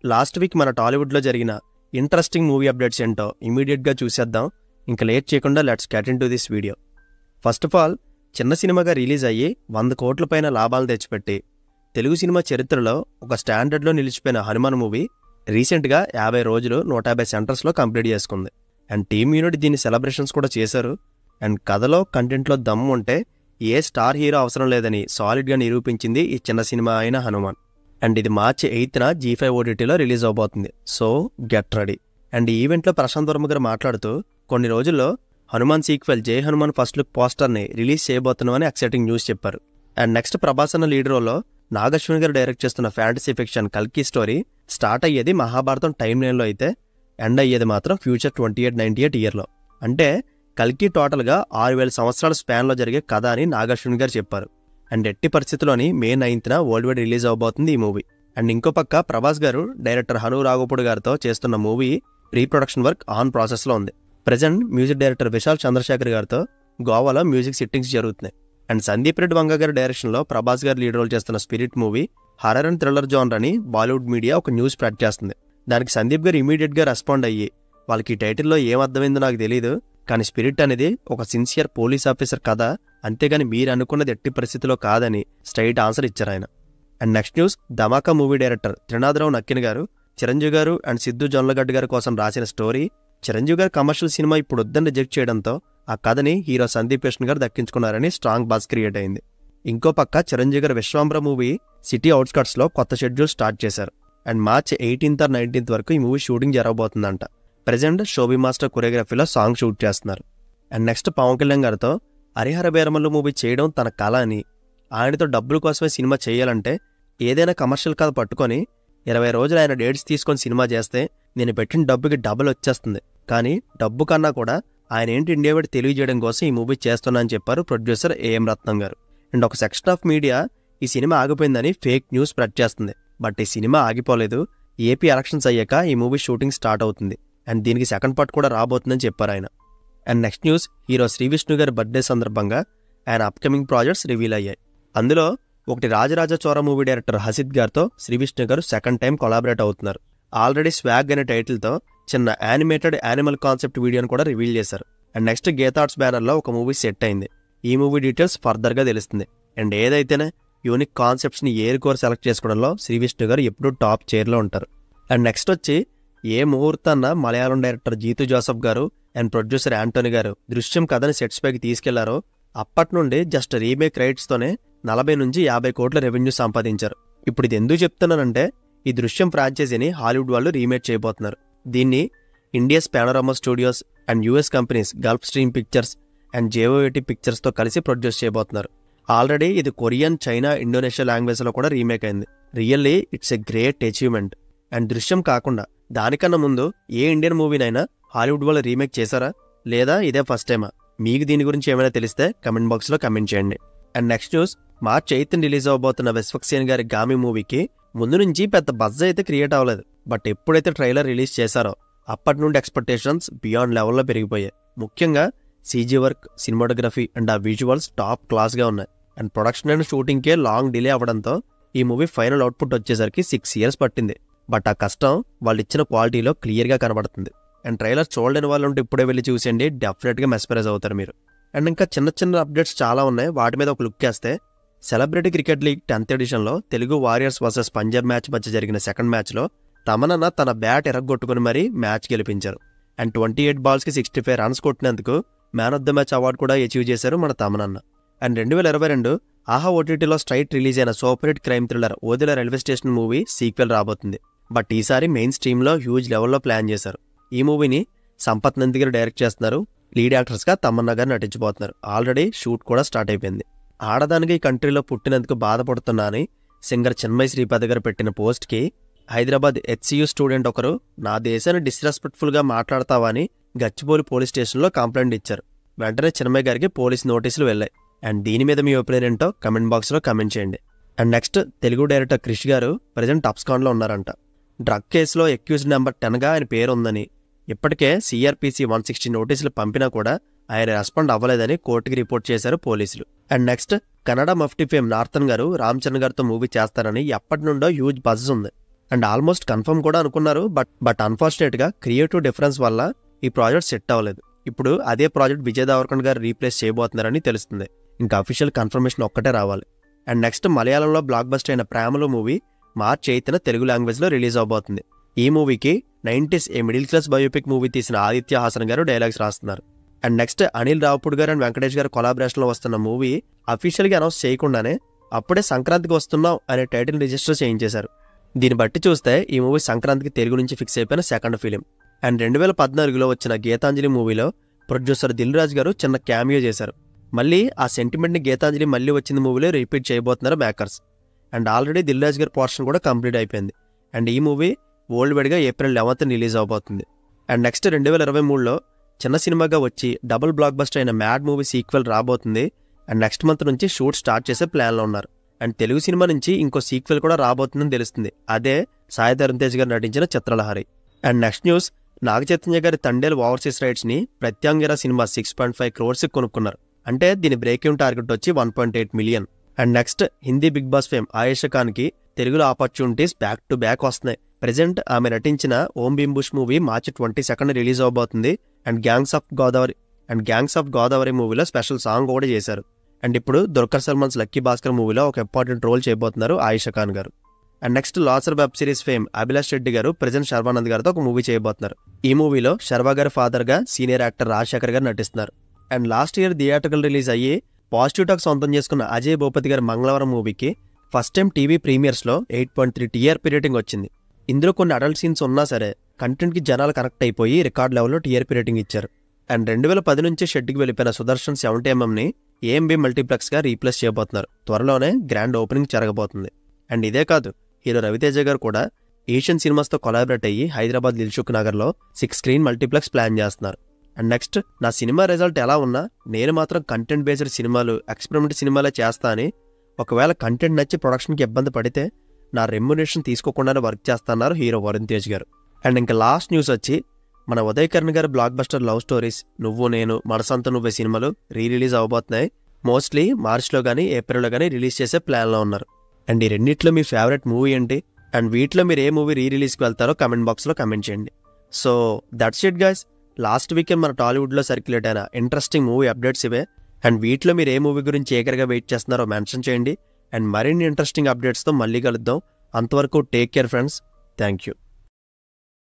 Last week మన టాలీవుడ్లో జరిగిన ఇంట్రెస్టింగ్ మూవీ అప్డేట్స్ ఏంటో ఇమీడియట్గా చూసేద్దాం. ఇంకా లేట్ చేయకుండా let's get in to this video. First of all, చిన్న సినిమాగా రిలీజ్ అయ్యి 100 కోట్ల పైన లాభాలు తెచ్చిపెట్టి తెలుగు సినిమా చరిత్రలో ఒక స్టాండర్డ్లో నిలిచిపోయిన హనుమాన్ మూవీ రీసెంట్గా 50 రోజులు 150 సెంటర్స్లో కంప్లీట్ చేసుకుంది. అండ్ టీమ్ యూనిట్ దీన్ని సెలబ్రేషన్స్ కూడా చేశారు. అండ్ కథలో కంటెంట్లో దమ్ము ఉంటే ఏ స్టార్ హీరో అవసరం లేదని సాలిడ్గా నిరూపించింది ఈ చిన్న సినిమా అయిన హనుమాన్. అండ్ ఇది మార్చి 8న G5 OTTలో రిలీజ్ అవబోతుంది. So get ready. అండ్ ఈ ఈవెంట్లో ప్రశాంత్ వర్మ గారు మాట్లాడుతూ కొన్ని రోజుల్లో Hanuman sequel Jai Hanuman first look పోస్టర్ని రిలీజ్ చేయబోతున్నామని ఎక్సైటింగ్ న్యూస్ చెప్పారు. అండ్ నెక్స్ట్ ప్రభాస్ అన్న లీడ్ రోల్లో నాగశ్విన్ గారు డైరెక్ట్ చేస్తున్న ఫ్యాంటసీ ఫిక్షన్ కల్కి స్టోరీ స్టార్ట్ అయ్యేది మహాభారతం టైం లైన్లో అయితే ఎండ్ అయ్యేది మాత్రం ఫ్యూచర్ 2898 ఇయర్లో. అంటే కల్కి టోటల్గా 6000 సంవత్సరాల స్పాన్లో జరిగే కథ అని నాగశ్విన్ గారు చెప్పారు. అండ్ ఎట్టి పరిస్థితుల్లోని May 9న వరల్డ్ వైడ్ రిలీజ్ అవబోతుంది ఈ మూవీ. అండ్ ఇంకో పక్క ప్రభాస్ గారు డైరెక్టర్ హను రాఘోపుడు గారితో చేస్తున్న movie pre production work on ప్రాసెస్లో ఉంది. Present music director Vishal Chandrasekhar గారితో గోవాలో మ్యూజిక్ సిట్టింగ్స్ జరుగుతున్నాయి. అండ్ సందీప్ రెడ్డి వంగ గారి డైరెక్షన్లో ప్రభాస్ గారు లీడ్ రోల్ చేస్తున్న Spirit movie horror and thriller genre అని బాలీవుడ్ మీడియా ఒక న్యూస్ స్ప్రెడ్ చేస్తుంది. దానికి సందీప్ గారు ఇమీడియట్గా రెస్పాండ్ అయ్యి, వాళ్ళకి ఈ టైటిల్లో ఏం అర్థమైందో నాకు తెలియదు, కానీ స్పిరిట్ అనేది ఒక సిన్సియర్ పోలీస్ ఆఫీసర్ కథ, అంతేగాని మీరు అనుకున్నది ఎట్టి పరిస్థితిలో కాదని స్ట్రైట్ ఆన్సర్ ఇచ్చారు ఆయన. And next news, Dhamaka movie director Trinadharao Nakkina garu Chiranjeevi గారు అండ్ సిద్ధు జొన్నలగడ్డ గారి కోసం రాసిన స్టోరీ చిరంజీవి గారు కమర్షియల్ సినిమా ఇప్పుడు వద్దని రిజెక్ట్ చేయడంతో ఆ కథని హీరో సందీప్ కృష్ణ గారు దక్కించుకున్నారని స్ట్రాంగ్ బజ్ క్రియేట్ అయింది. ఇంకో పక్క చిరంజీవి గారు విశ్వాంబర మూవీ సిటీ అవుట్స్కట్స్లో కొత్త షెడ్యూల్ స్టార్ట్ చేశారు. And March 18th or 19th వరకు ఈ మూవీ షూటింగ్ జరగబోతుందంట. ప్రెజెంట్ షోబీ మాస్టర్ కొరియోగ్రఫీలో సాంగ్ షూట్ చేస్తున్నారు. అండ్ నెక్స్ట్ పవన్ కళ్యాణ్ గారితో హరిహర వీరమల్లు మూవీ చేయడం తన కళ అని, ఆయనతో డబ్బుల కోసమే సినిమా చేయాలంటే ఏదైనా కమర్షియల్ కథ పట్టుకొని 20 రోజులు ఆయన డేట్స్ తీసుకొని సినిమా చేస్తే నేను పెట్టిన డబ్బుకి డబుల్ వచ్చేస్తుంది, కానీ డబ్బు కన్నా కూడా ఆయన ఏంటి ఇండియా వైడ్ తెలియజేయడం కోసం ఈ మూవీ చేస్తున్నా అని చెప్పారు ప్రొడ్యూసర్ AM రత్నం గారు. అండ్ ఒక సెక్షన్ ఆఫ్ మీడియా ఈ సినిమా ఆగిపోయిందని ఫేక్ న్యూస్ స్ప్రెడ్ చేస్తుంది. బట్ ఈ సినిమా ఆగిపోలేదు. ఏపీ ఎలక్షన్స్ అయ్యాక ఈ మూవీ షూటింగ్ స్టార్ట్ అవుతుంది. అండ్ దీనికి సెకండ్ పార్ట్ కూడా రాబోతుందని చెప్పారు ఆయన. And next news, hero Srivishnu గారి బర్త్డే సందర్భంగా ఆయన అప్కమింగ్ ప్రాజెక్ట్స్ రివీల్ అయ్యాయి. అందులో ఒకటి రాజరాజ చోర మూవీ డైరెక్టర్ హసిద్ గారితో శ్రీవిష్ణు గారు సెకండ్ టైం కొలాబరేట్ అవుతున్నారు. ఆల్రెడీ స్వాగ్ అనే టైటిల్తో చిన్న యానిమేటెడ్ యానిమల్ కాన్సెప్ట్ వీడియోని కూడా రివీల్ చేశారు. అండ్ నెక్స్ట్ గీతార్ట్స్ బ్యానర్లో ఒక మూవీ సెట్ అయింది. ఈ మూవీ డీటెయిల్స్ ఫర్దర్గా తెలుస్తుంది. అండ్ ఏదైతేనే యూనిక్ కాన్సెప్ట్స్ని ఏరుకోర్ సెలెక్ట్ చేసుకోవడంలో శ్రీవిష్ణు గారు ఎప్పుడూ టాప్ చైర్లో ఉంటారు. అండ్ నెక్స్ట్ వచ్చి ఏ ముహూర్తాన్న మలయాళం డైరెక్టర్ జీతు జోసఫ్ గారు అండ్ ప్రొడ్యూసర్ యాంటోనీ గారు దృశ్యం కథని సెట్స్ పైకి తీసుకెళ్లారో అప్పటి నుండి జస్ట్ రీమేక్ రైట్స్తోనే 40 నుంచి 50 కోట్ల రెవెన్యూ సంపాదించారు. ఇప్పుడు ఇది ఎందుకు చెప్తున్నానంటే ఈ దృశ్యం ఫ్రాంచైజీని హాలీవుడ్ వాళ్ళు రీమేక్ చేయబోతున్నారు. దీన్ని India's పానోరామా studios and US companies Gulf stream pictures and JOAT పిక్చర్స్తో కలిసి ప్రొడ్యూస్ చేయబోతున్నారు. ఆల్రెడీ ఇది కొరియన్, చైనా, ఇండోనేషియా లాంగ్వేజ్లో కూడా రీమేక్ అయింది. Really it's a great achievement. And Drishyam కాకుండా దానికన్నా ముందు ఏ ఇండియన్ మూవీనైనా హాలీవుడ్ వాళ్ళు రీమేక్ చేశారా లేదా ఇదే ఫస్ట్ టైమా? మీకు దీని గురించి ఏమైనా తెలిస్తే కమెంట్ బాక్స్లో కమెంట్ చేయండి. And next news, March 8th release అవబోతున్న విశ్వక్సేన్ గారి గామి మూవీకి ముందు నుంచి పెద్ద బజ్ అయితే క్రియేట్ అవ్వలేదు. బట్ ఎప్పుడైతే ట్రైలర్ రిలీజ్ చేశారో అప్పటి నుండి ఎక్స్పెక్టేషన్స్ బియాండ్ లెవెల్లో పెరిగిపోయాయి. ముఖ్యంగా CG వర్క్, సినిమాటోగ్రఫీ అండ్ ఆ విజువల్స్ టాప్ క్లాస్గా ఉన్నాయి. అండ్ ప్రొడక్షన్ అండ్ షూటింగ్కే లాంగ్ డిలే అవ్వడంతో ఈ మూవీ ఫైనల్ అవుట్పుట్ వచ్చేసరికి 6 years పట్టింది. బట్ ఆ కష్టం వాళ్ళు ఇచ్చిన క్వాలిటీలో క్లియర్గా కనబడుతుంది. అండ్ ట్రైలర్ చూడలేని వాళ్ళు ఉంటే ఇప్పుడే వెళ్ళి చూసేయండి, డెఫినెట్గా మెస్పరైజ్ అవుతారు మీరు. అండ్ ఇంకా చిన్న చిన్న అప్డేట్స్ చాలా ఉన్నాయి, వాటి మీద ఒక లుక్ వేస్తే సెలబ్రిటీ క్రికెట్ లీగ్ 10th ఎడిషన్లో Telugu warriors versus Punjab match మధ్య జరిగిన సెకండ్ మ్యాచ్లో తమనన్న తన బ్యాట్ ఎరగొట్టుకుని మరీ మ్యాచ్ గెలిపించారు. అండ్ 28 balls కి 65 runs కొట్టినందుకు man of the match award కూడా అచీవ్ చేశారు మన తమనన్న. అండ్ 2022 ఆహా OTTలో స్ట్రైట్ రిలీజ్ అయిన super hit crime thriller Odela railway station movie sequel రాబోతుంది. బట్ ఈసారి మెయిన్ స్ట్రీమ్లో హ్యూజ్ లెవెల్లో ప్లాన్ చేశారు. ఈ మూవీని సంపత్ నంది గారు డైరెక్ట్ చేస్తున్నారు. లీడ్ యాక్టర్స్గా తమన్నా గారు నటించబోతున్నారు. ఆల్రెడీ షూట్ కూడా స్టార్ట్ అయిపోయింది. ఆడదానికి ఈ కంట్రీలో పుట్టినందుకు బాధపడుతున్నా అని సింగర్ చిన్మయి శ్రీపాద గారు పెట్టిన పోస్ట్కి హైదరాబాద్ HCU స్టూడెంట్ ఒకరు నా దేశాన్ని డిస్రెస్పెక్ట్ఫుల్గా మాట్లాడతావా అని గచ్చిబౌలి పోలీస్ స్టేషన్లో కంప్లైంట్ ఇచ్చారు. వెంటనే చిన్మయి గారికి పోలీస్ నోటీసులు వెళ్ళాయి. అండ్ దీని మీద మీ ఒపీనియన్ ఏంటో కమెంట్ బాక్స్లో కమెంట్ చేయండి. And next, Telugu director Krish గారు ప్రజెంట్ అబ్స్కాండ్లో ఉన్నారంట. డ్రగ్ కేసులో అక్యూజ్డ్ నెంబర్ 10గా ఆయన పేరు ఉందని, ఇప్పటికే CRPC 160 నోటీసులు పంపినా కూడా ఆయన రెస్పాండ్ అవ్వలేదని కోర్టుకి రిపోర్ట్ చేశారు పోలీసులు. And next, Kannada Mufti fame northern గారు రామ్ చరణ్ గారితో మూవీ చేస్తారని ఎప్పటి నుండో హ్యూజ్ బజ్ ఉంది. అండ్ ఆల్మోస్ట్ కన్ఫర్మ్ కూడా అనుకున్నారు. బట్ అన్ఫార్చునేట్గా క్రియేటివ్ డిఫరెన్స్ వల్ల ఈ ప్రాజెక్ట్ సెట్ అవ్వలేదు. ఇప్పుడు అదే ప్రాజెక్ట్ విజయ్ దేవరకొండ గారు రీప్లేస్ చేయబోతున్నారని తెలుస్తుంది. ఇంకా అఫీషియల్ కన్ఫర్మేషన్ ఒక్కటే రావాలి. అండ్ నెక్స్ట్ మలయాళంలో బ్లాక్ బస్టర్ అయిన ప్రేమలో మూవీ మార్చ్ 8న తెలుగు లాంగ్వేజ్లో రిలీజ్ అవబోతుంది. ఈ మూవీకి 90s a middle class biopic movie తీసిన ఆదిత్య హాసన్ గారు డైలాగ్స్ రాస్తున్నారు. అండ్ నెక్స్ట్ అనిల్ రావుపూడి గారు అండ్ వెంకటేష్ గారు కొలాబరేషన్లో వస్తున్న మూవీ అఫీషియల్గా అనౌన్స్ చేయకుండానే అప్పుడే సంక్రాంతికి వస్తున్నాం అనే టైటిల్ రిజిస్టర్ చేయించేశారు. దీన్ని బట్టి చూస్తే ఈ మూవీ సంక్రాంతికి తెలుగు నుంచి ఫిక్స్ అయిపోయిన సెకండ్ ఫిలిం. అండ్ 2014లో వచ్చిన గీతాంజలి మూవీలో ప్రొడ్యూసర్ దిల్ రాజు గారు చిన్న క్యామియో చేశారు. మళ్ళీ ఆ సెంటిమెంట్ని గీతాంజలి మళ్ళీ వచ్చిన మూవీలో రిపీట్ చేయబోతున్నారు makers. And already Dil Raju garu portion కూడా కంప్లీట్ అయిపోయింది. అండ్ ఈ మూవీ వరల్డ్ వైడ్గా ఏప్రిల్ 11th రిలీజ్ అవబోతుంది. అండ్ నెక్స్ట్ 2023లో చిన్న సినిమాగా వచ్చి డబుల్ బ్లాక్ బస్టర్ అయిన మ్యాడ్ మూవీ సీక్వెల్ రాబోతుంది. అండ్ నెక్స్ట్ మంత్ నుంచి షూట్ స్టార్ట్ చేసే ప్లాన్లో ఉన్నారు. అండ్ తెలుగు సినిమా నుంచి ఇంకో సీక్వెల్ కూడా రాబోతుందని తెలుస్తుంది. అదే సాయి ధరమ్ తేజ్ గారు నటించిన Chitralahari. And next news, Naga Chaitanya గారి తండేల్ ఓవర్సీస్ రైట్స్ని ప్రత్యాంగిర సినిమా 6.5 crores కొనుక్కున్నారు. అంటే దీని బ్రేక్ ఈవెన్ టార్గెట్ వచ్చి 1.8 million. And next Hindi Bigg Boss fame Ayesha ఖాన్కి తెలుగులో ఆపర్చునిటీస్ బ్యాక్ టు బ్యాక్ వస్తున్నాయి. ప్రెజెంట్ ఆమె నటించిన Om Bheem bush movie March 22nd release అవబోతుంది. అండ్ గ్యాంగ్స్ ఆఫ్ గోదావరి మూవీలో స్పెషల్ సాంగ్ కూడా చేశారు. అండ్ ఇప్పుడు దుల్కర్ సల్మాన్స్ లక్కీ భాస్కర్ మూవీలో ఒక ఇంపార్టెంట్ రోల్ చేయబోతున్నారు Ayesha Khan garu. And next loser web series fame Abhilash Reddy garu present Sharwanand గారితో ఒక మూవీ చేయబోతున్నారు. ఈ మూవీలో శర్వా గారి ఫాదర్గా సీనియర్ యాక్టర్ రాజశేఖర్ గారు నటిస్తున్నారు. And last year theatrical release అయ్యి పాజిటివ్ టాక్ సొంతం చేసుకున్న అజయ్ భూపతి గారి మంగళవారం మూవీకి ఫస్ట్ టైం టీవీ ప్రీమియర్స్లో 8.3 TRP రేటింగ్ వచ్చింది. ఇందులో కొన్ని అడల్ట్ సీన్స్ ఉన్నా సరే కంటెంట్కి జనాలు కనెక్ట్ అయిపోయి రికార్డ్ లెవెల్లో TRP రేటింగ్ ఇచ్చారు. అండ్ 2010 నుంచి షెడ్కి వెళ్ళిపోయిన సుదర్శన్ 70mm AMB మల్టీప్లెక్స్గా రీప్లేస్ చేయబోతున్నారు. త్వరలోనే గ్రాండ్ ఓపెనింగ్ జరగబోతుంది. అండ్ ఇదే కాదు, హీరో రవితేజ గారు కూడా ఏషియన్ సినిమాస్తో కొలాబరేట్ అయ్యి హైదరాబాద్ దిల్సుఖ్ నగర్లో 6 screen మల్టీప్లెక్స్ ప్లాన్ చేస్తున్నారు. అండ్ నెక్స్ట్, నా సినిమా రిజల్ట్ ఎలా ఉన్నా నేను మాత్రం కంటెంట్ బేస్డ్ సినిమాలు, ఎక్స్పెరిమెంట్ సినిమాలే చేస్తా అని, ఒకవేళ కంటెంట్ నచ్చి ప్రొడక్షన్కి ఇబ్బంది పడితే నా రెమ్యునరేషన్ తీసుకోకుండానే వర్క్ చేస్తున్నారు హీరో వరుణ్ తేజ్ గారు. అండ్ ఇంకా లాస్ట్ న్యూస్ వచ్చి, మన ఉదయ్ కరణ్ గారి బ్లాక్ బస్టర్ లవ్ స్టోరీస్ నువ్వు నేను మనసంత నువ్వే సినిమాలు రిలీజ్ అవబోతున్నాయి. మోస్ట్లీ మార్చ్లో కానీ ఏప్రిల్లో కానీ రిలీజ్ చేసే ప్లాన్లో ఉన్నారు. అండ్ ఈ రెండిట్లో మీ ఫేవరెట్ మూవీ ఏంటి? అండ్ వీటిలో మీరు ఏ మూవీ రిలీజ్కి వెళ్తారో కమెంట్ బాక్స్లో కమెంట్ చేయండి. So that's it guys. Last weekend మన టాలీవుడ్లో సర్క్యులేట్ అయిన ఇంట్రెస్టింగ్ మూవీ అప్డేట్స్ ఇవే. అండ్ వీటిలో మీరు ఏ మూవీ గురించి ఏకరగా వెయిట్ చేస్తున్నారో మెన్షన్ చేయండి. అండ్ మరిన్ని ఇంట్రెస్టింగ్ అప్డేట్స్తో మళ్ళీ కలుద్దాం. అంతవరకు take care friends. Thank you.